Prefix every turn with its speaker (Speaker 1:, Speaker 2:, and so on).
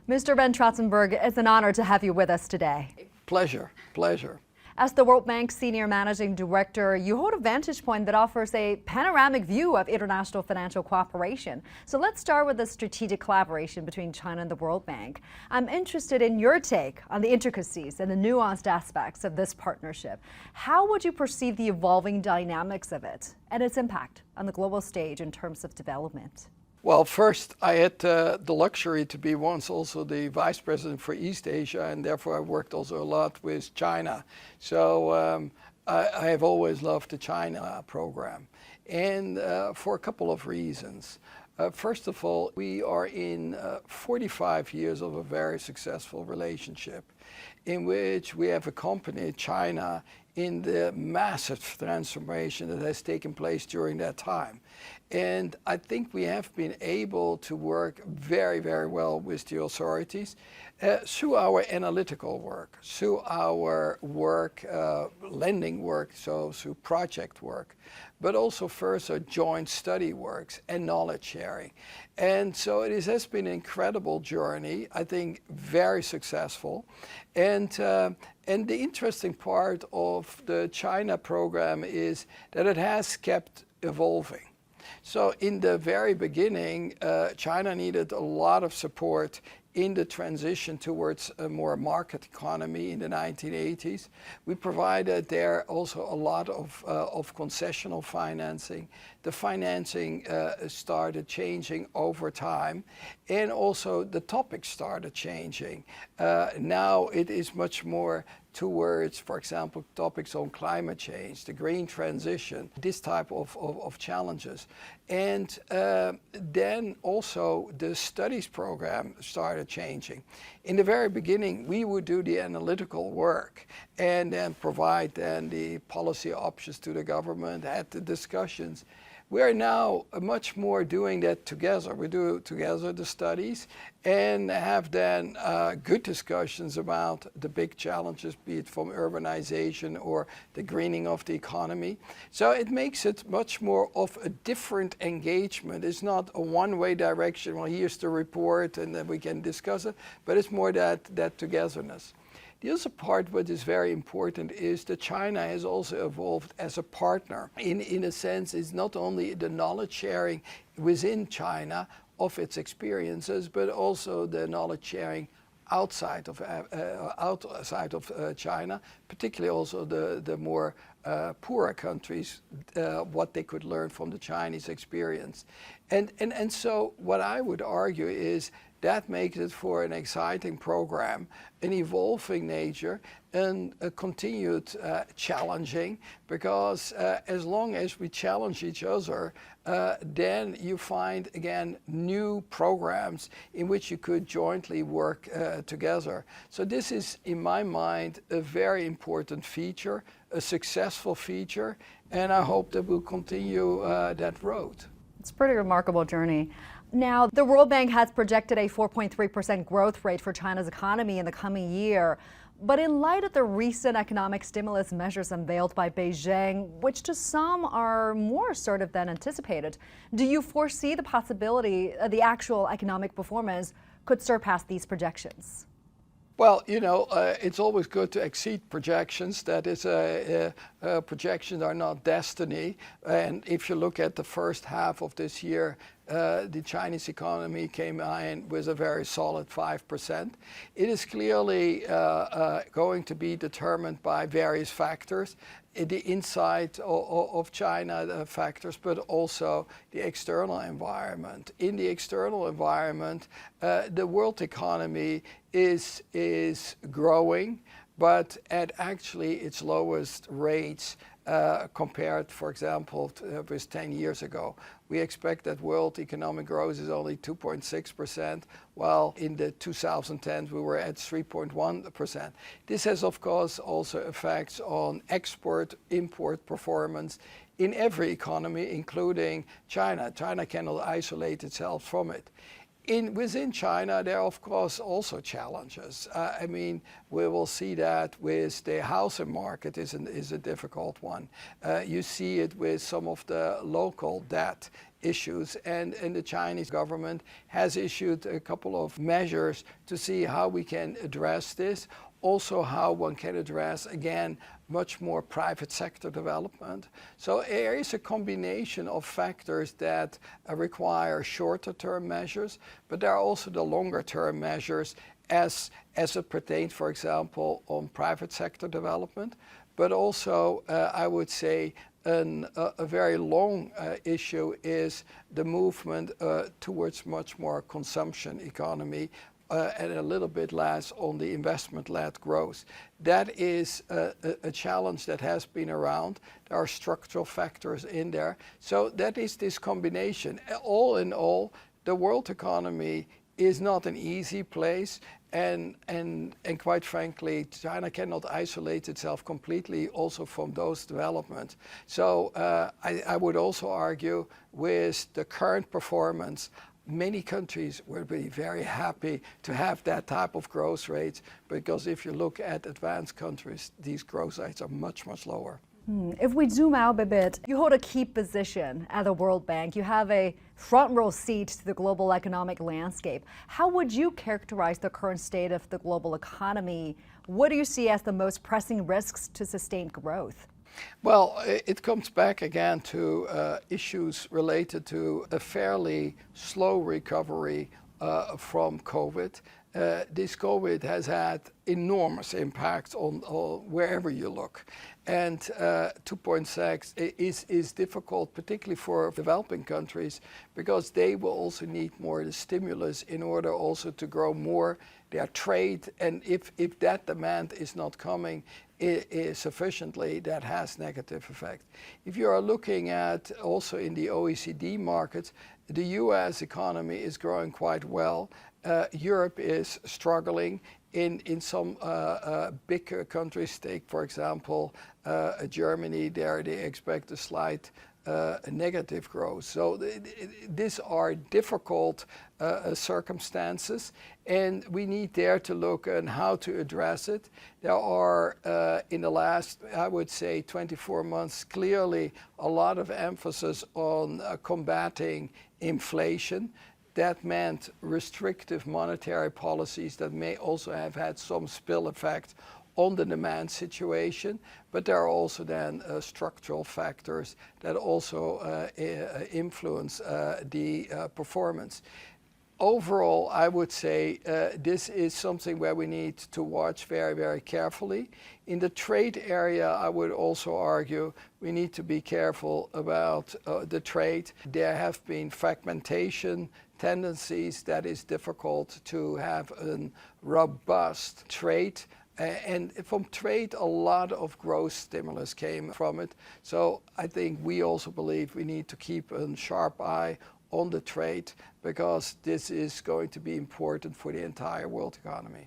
Speaker 1: Mr. Ben Trotsenburg, it's an honor to have you with us today.
Speaker 2: Pleasure, pleasure.
Speaker 1: As the World Bank Senior Managing Director, you hold a vantage point that offers a panoramic view of international financial cooperation. So let's start with the strategic collaboration between China and the World Bank. I'm interested in your take on the intricacies and the nuanced aspects of this partnership. How would you perceive the evolving dynamics of it and its impact on the global stage in terms of development?
Speaker 2: Well, first, I had the luxury to be once also the vice president for East Asia, and therefore I worked also a lot with China. So I have always loved the China program, and for a couple of reasons. First of all, we are in 45 years of a very successful relationship in which we have accompanied China in the massive transformation that has taken place during that time. And I think we have been able to work very, very well with the authorities through our analytical work, through our work, lending work, so through project work, but also further joint study works and knowledge sharing. And so it has been an incredible journey, I think very successful. And the interesting part of the China program is that it has kept evolving. So in the very beginning, China needed a lot of support in the transition towards a more market economy in the 1980s. We provided there also a lot of concessional financing. The financing started changing over time, and also the topics started changing. Now it is much more towards, for example, topics on climate change, the green transition, this type of challenges. And then also the studies program started changing. In the very beginning, we would do the analytical work and then provide then the policy options to the government, had the discussions. We are now much more doing that together. We do together the studies and have then good discussions about the big challenges, be it from urbanization or the greening of the economy. So it makes it much more of a different engagement. It's not a one-way direction, well, here's the report and then we can discuss it, but it's more that togetherness. The other part what is very important is that China has also evolved as a partner. In a sense, it's not only the knowledge sharing within China of its experiences, but also the knowledge sharing outside of China, particularly also the more poorer countries, what they could learn from the Chinese experience. And so what I would argue is that makes it for an exciting program, an evolving nature, and a continued challenging, because as long as we challenge each other, then you find, again, new programs in which you could jointly work together. So this is, in my mind, a very important feature, a successful feature, and I hope that we'll continue that road.
Speaker 1: It's a pretty remarkable journey. Now, the World Bank has projected a 4.3% growth rate for China's economy in the coming year. But in light of the recent economic stimulus measures unveiled by Beijing, which to some are more assertive than anticipated, do you foresee the possibility the actual economic performance could surpass these projections?
Speaker 2: Well, you know, it's always good to exceed projections. That is, projections are not destiny. And if you look at the first half of this year, the Chinese economy came in with a very solid 5%. It is clearly going to be determined by various factors. The inside of China factors, but also the external environment. In the external environment, the world economy is growing, but at actually its lowest rates compared, for example, with 10 years ago. We expect that world economic growth is only 2.6%, while in the 2010s we were at 3.1%. This has, of course, also effects on export-import performance in every economy, including China. China cannot isolate itself from it. Within China, there are, of course, also challenges. I mean, we will see that with the housing market is a difficult one. You see it with some of the local debt issues, and the Chinese government has issued a couple of measures to see how we can address this. Also how one can address, again, much more private sector development. So there is a combination of factors that require shorter term measures, but there are also the longer term measures as it pertains, for example, on private sector development, but also I would say a very long issue is the movement towards much more consumption economy, and a little bit less on the investment-led growth. That is a challenge that has been around. There are structural factors in there. So that is this combination. All in all, the world economy is not an easy place, and quite frankly, China cannot isolate itself completely also from those developments. So I would also argue with the current performance, many countries will be very happy to have that type of growth rates, because if you look at advanced countries, these growth rates are much, much lower.
Speaker 1: If we zoom out a bit, you hold a key position at the World Bank. You have a front row seat to the global economic landscape. How would you characterize the current state of the global economy? What do you see as the most pressing risks to sustained growth?
Speaker 2: Well, it comes back again to issues related to a fairly slow recovery from COVID. This COVID has had enormous impact on wherever you look. And 2.6 is difficult, particularly for developing countries, because they will also need more the stimulus in order also to grow more their trade. And if that demand is not coming sufficiently, that has negative effect. If you are looking at also in the OECD markets, the US economy is growing quite well. Europe is struggling. In some big countries, take for example Germany, there they expect a slight negative growth. So these are difficult circumstances, and we need there to look on how to address it. There are in the last, I would say, 24 months, clearly a lot of emphasis on combating inflation. That meant restrictive monetary policies that may also have had some spill effect on the demand situation, but there are also then structural factors that also influence the performance. Overall, I would say this is something where we need to watch very, very carefully. In the trade area, I would also argue we need to be careful about the trade. There have been fragmentation tendencies that is difficult to have a robust trade. And from trade, a lot of growth stimulus came from it. So I think we also believe we need to keep a sharp eye on the trade, because this is going to be important for the entire world economy.